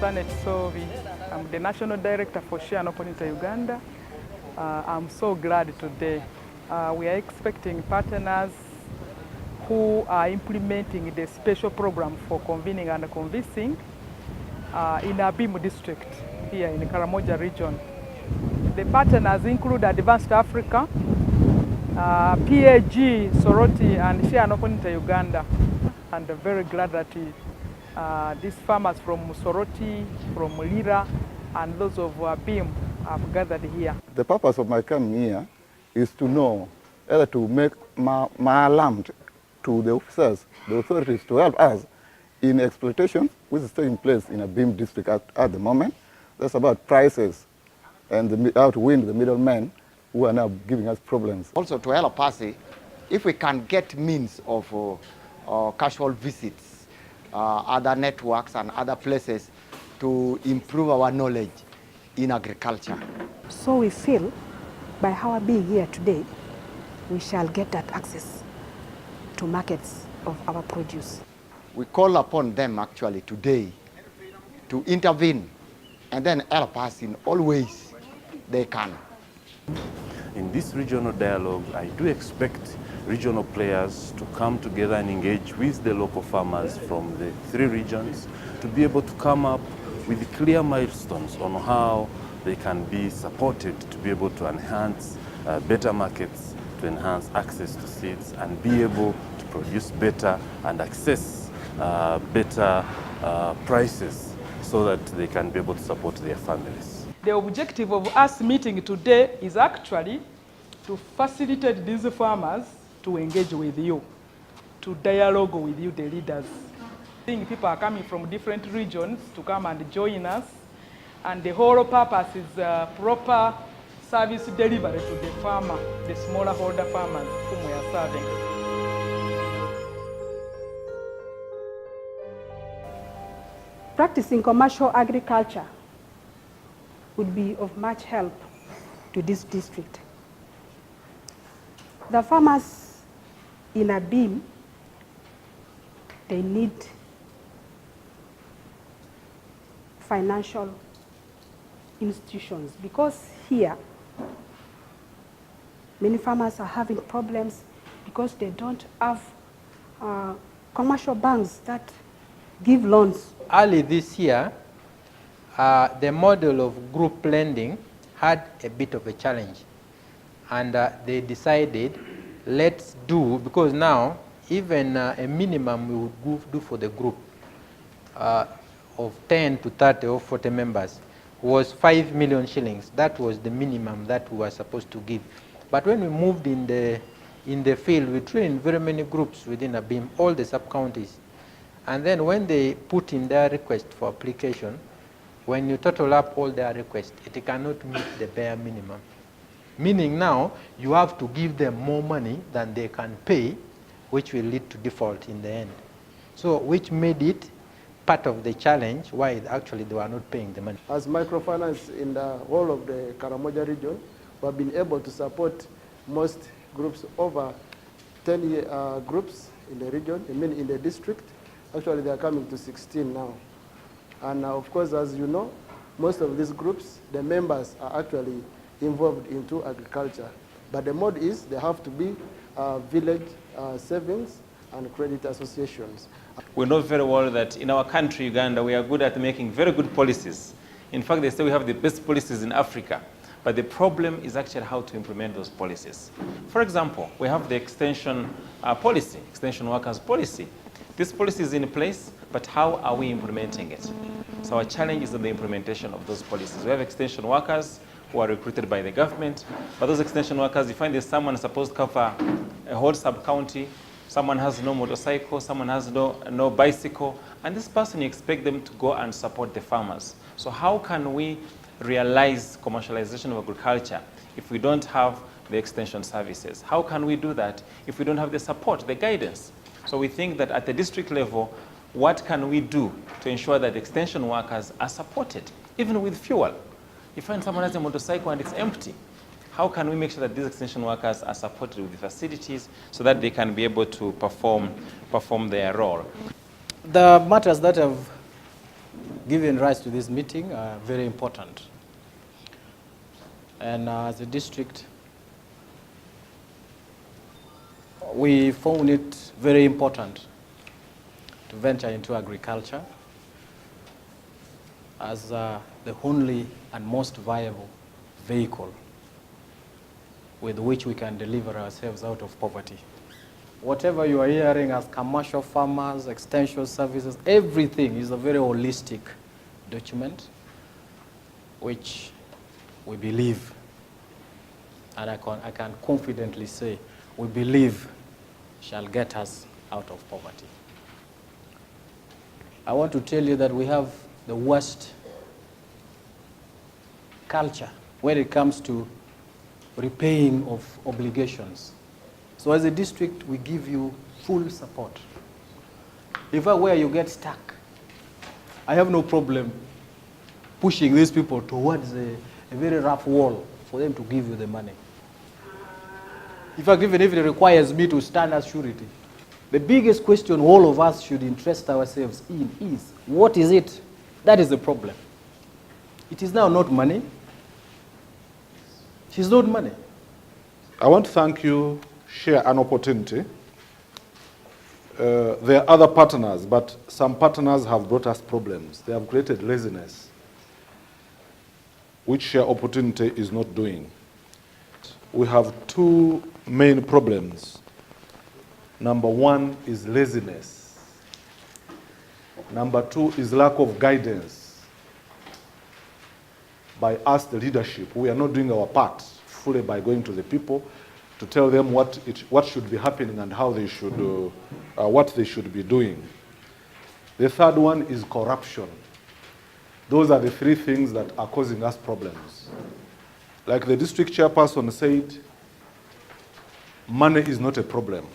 Sanet Sovi. I'm the National Director for Share and Open Uganda. I'm so glad today. We are expecting partners who are implementing the special program for convening and convincing in Abim district here in the Karamoja region. The partners include Advanced Africa, PAG, Soroti, and Share and Open Uganda. And I'm very glad that these farmers from Soroti, from Lira, and those of Abim have gathered here. The purpose of my coming here is to know, either to make my alarm to the officers, the authorities, to help us in exploitation which is taking place in Abim district at the moment. That's about prices and how to win the middlemen who are now giving us problems. Also to help us, if we can get means of casual visits, other networks and other places to improve our knowledge in agriculture. So we feel by our being here today, we shall get that access to markets of our produce. We call upon them actually today to intervene and then help us in all ways they can. In this regional dialogue, I do expect regional players to come together and engage with the local farmers from the 3 regions to be able to come up with clear milestones on how they can be supported to be able to enhance better markets, to enhance access to seeds, and be able to produce better and access better prices so that they can be able to support their families. The objective of us meeting today is actually to facilitate these farmers to engage with you, to dialogue with you, the leaders. I think people are coming from different regions to come and join us, and the whole purpose is proper service delivery to the farmer, the smaller holder farmers whom we are serving. Practicing commercial agriculture would be of much help to this district. The farmers in Abim, they need financial institutions because here many farmers are having problems because they don't have commercial banks that give loans. Early this year, the model of group lending had a bit of a challenge, and they decided, let's do, because now even a minimum we would do for the group of 10 to 30 or 40 members was 5 million shillings. That was the minimum that we were supposed to give. But when we moved in the field, we trained very many groups within Abim, all the sub-counties. And then when they put in their request for application, when you total up all their requests, it cannot meet the bare minimum. Meaning now, you have to give them more money than they can pay, which will lead to default in the end. So, which made it part of the challenge why actually they were not paying the money. As microfinance in the whole of the Karamoja region, we have been able to support most groups, over 10 groups in the region, I mean in the district. Actually, they are coming to 16 now. And of course, as you know, most of these groups, the members are actually involved into agriculture. But the mode is they have to be village savings and credit associations. We know very well that in our country, Uganda, we are good at making very good policies. In fact, they say we have the best policies in Africa. But the problem is actually how to implement those policies. For example, we have the extension policy, extension workers policy. This policy is in place, but how are we implementing it? So our challenge is in the implementation of those policies. We have extension workers who are recruited by the government, but those extension workers, you find there's someone supposed to cover a whole sub-county, someone has no motorcycle, someone has no bicycle, and this person, you expect them to go and support the farmers. So how can we realize commercialization of agriculture if we don't have the extension services? How can we do that if we don't have the support, the guidance? So we think that at the district level, what can we do to ensure that extension workers are supported, even with fuel? You find someone has a motorcycle and it's empty. How can we make sure that these extension workers are supported with the facilities so that they can be able to perform their role? The matters that have given rise to this meeting are very important. And as a district, we found it very important to venture into agriculture as the only and most viable vehicle with which we can deliver ourselves out of poverty. Whatever you are hearing as commercial farmers, extension services, everything is a very holistic document which we believe, and I can confidently say, we believe shall get us out of poverty. I want to tell you that we have the worst culture when it comes to repaying of obligations. So as a district, we give you full support. If where you get stuck, I have no problem pushing these people towards a very rough wall for them to give you the money. In fact, even if it requires me to stand as surety, the biggest question all of us should interest ourselves in is, what is it? That is the problem. It is now not money. It is not money. I want to thank you, share an opportunity. There are other partners, but some partners have brought us problems. They have created laziness, which share opportunity is not doing. We have two main problems. Number one is laziness. Number two is lack of guidance by us, the leadership. We are not doing our part fully by going to the people to tell them what should be happening and how they should, what they should be doing. The third one is corruption. Those are the three things that are causing us problems. Like the district chairperson said, money is not a problem.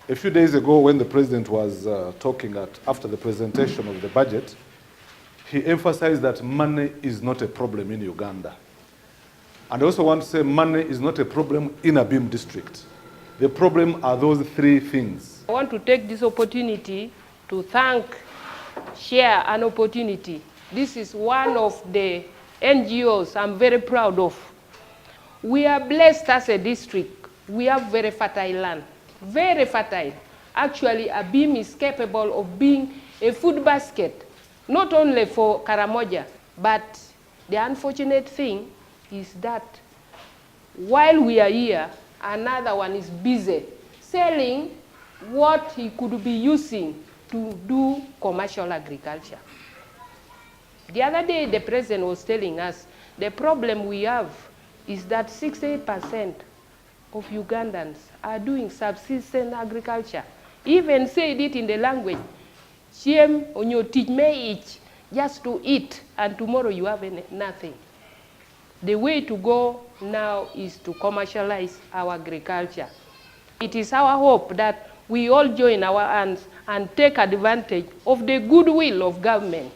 A few days ago when the president was talking after the presentation of the budget, he emphasized that money is not a problem in Uganda. And I also want to say money is not a problem in Abim district. The problem are those three things. I want to take this opportunity to share an opportunity. This is one of the NGOs I'm very proud of. We are blessed as a district. We have very fertile land, very fertile. Actually, Abim is capable of being a food basket, not only for Karamoja, but the unfortunate thing is that while we are here, another one is busy selling what he could be using to do commercial agriculture. The other day, the president was telling us the problem we have is that 68% of Ugandans are doing subsistence agriculture. Even said it in the language, "Chiem onyo teach me each just to eat, and tomorrow you have nothing." The way to go now is to commercialize our agriculture. It is our hope that we all join our hands and take advantage of the goodwill of government,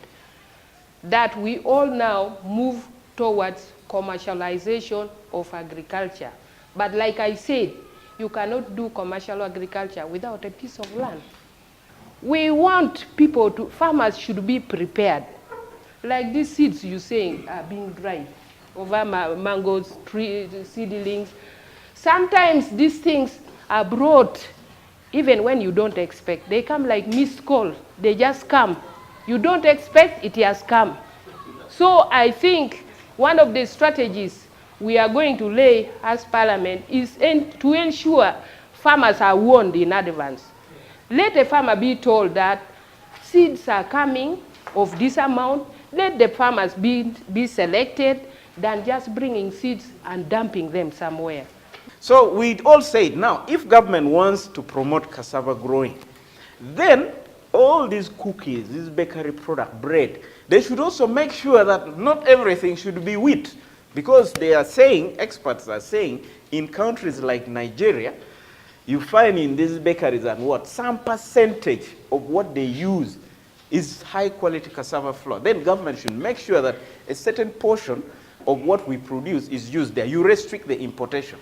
that we all now move towards commercialization of agriculture. But like I said, you cannot do commercial agriculture without a piece of land. We want farmers should be prepared. Like these seeds you're saying are being dried over mangoes, seedlings. Sometimes these things are brought even when you don't expect. They come like missed call. They just come. You don't expect, it has come. So I think one of the strategies we are going to lay as Parliament is to ensure farmers are warned in advance. Let a farmer be told that seeds are coming of this amount. Let the farmers be selected than just bringing seeds and dumping them somewhere. So we all said, now, if government wants to promote cassava growing, then all these cookies, this bakery product, bread, they should also make sure that not everything should be wheat. Because they are saying, experts are saying, in countries like Nigeria, you find in these bakeries and some percentage of what they use is high quality cassava flour. Then government should make sure that a certain portion of what we produce is used there. You restrict the importation.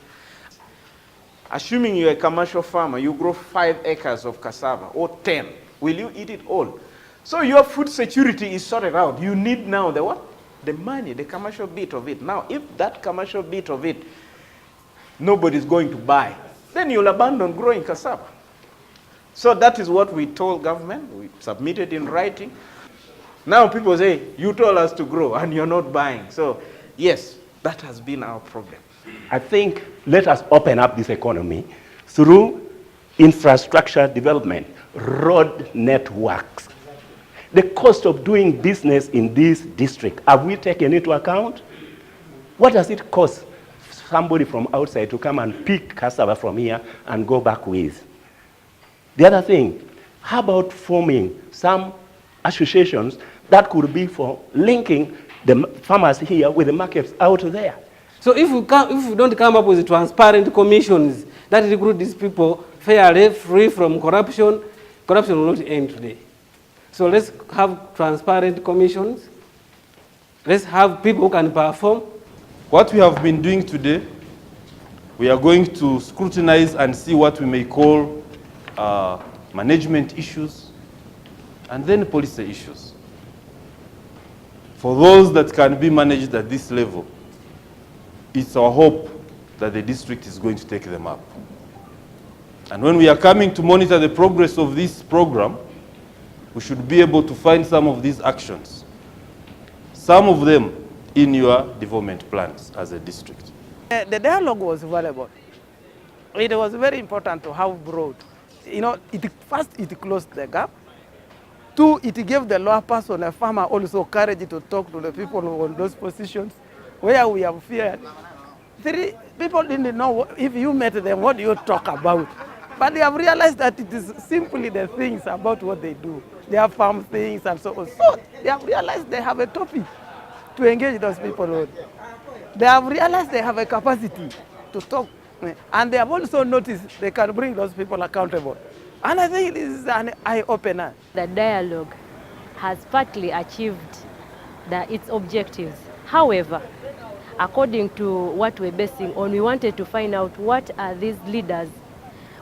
Assuming you're a commercial farmer, you grow 5 acres of cassava or 10. Will you eat it all? So your food security is sorted out. You need now the what? The money, the commercial bit of it. Now, if that commercial bit of it, nobody's going to buy, then you'll abandon growing cassava. So that is what we told government. We submitted in writing. Now people say, you told us to grow and you're not buying. So yes, that has been our problem. I think let us open up this economy through infrastructure development, road networks. The cost of doing business in this district, have we taken into account? What does it cost somebody from outside to come and pick cassava from here and go back with? The other thing, how about forming some associations that could be for linking the farmers here with the markets out there? So if we don't come up with transparent commissions that recruit these people fairly, free from corruption, corruption will not end today. So let's have transparent commissions. Let's have people who can perform. What we have been doing today, we are going to scrutinize and see what we may call management issues and then policy issues. For those that can be managed at this level, it's our hope that the district is going to take them up. And when we are coming to monitor the progress of this program, we should be able to find some of these actions, some of them in your development plans as a district. The dialogue was valuable. It was very important to have broad. You know, first it closed the gap. Two, it gave the lower person, a farmer, also courage to talk to the people on those positions where we have feared. Three, people didn't know if you met them, what do you talk about? But they have realized that it is simply the things about what they do. They have farm things and so on. So they have realized they have a topic to engage those people on. They have realized they have a capacity to talk. And they have also noticed they can bring those people accountable. And I think this is an eye-opener. The dialogue has partly achieved its objectives. However, according to what we're basing on, we wanted to find out what are these leaders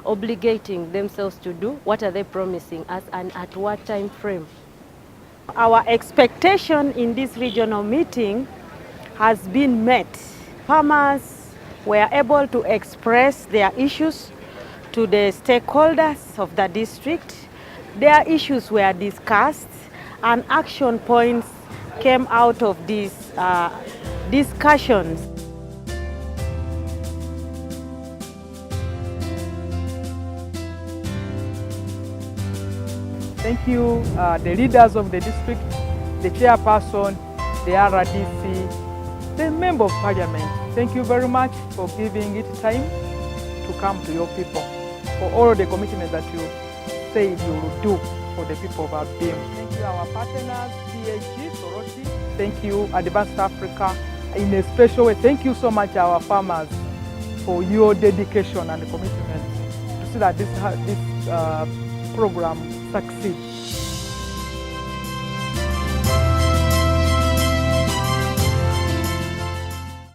obligating themselves to do, what are they promising us, and at what time frame. Our expectation in this regional meeting has been met. Farmers were able to express their issues to the stakeholders of the district. Their issues were discussed and action points came out of these discussions. Thank you, the leaders of the district, the chairperson, the RDC, the member of parliament. Thank you very much for giving it time to come to your people, for all the commitment that you said you will do for the people of Abim. Thank you, our partners, PHG, Soroti. Thank you, Advanced Africa. In a special way, thank you so much, our farmers, for your dedication and commitment to see that this program succeeds.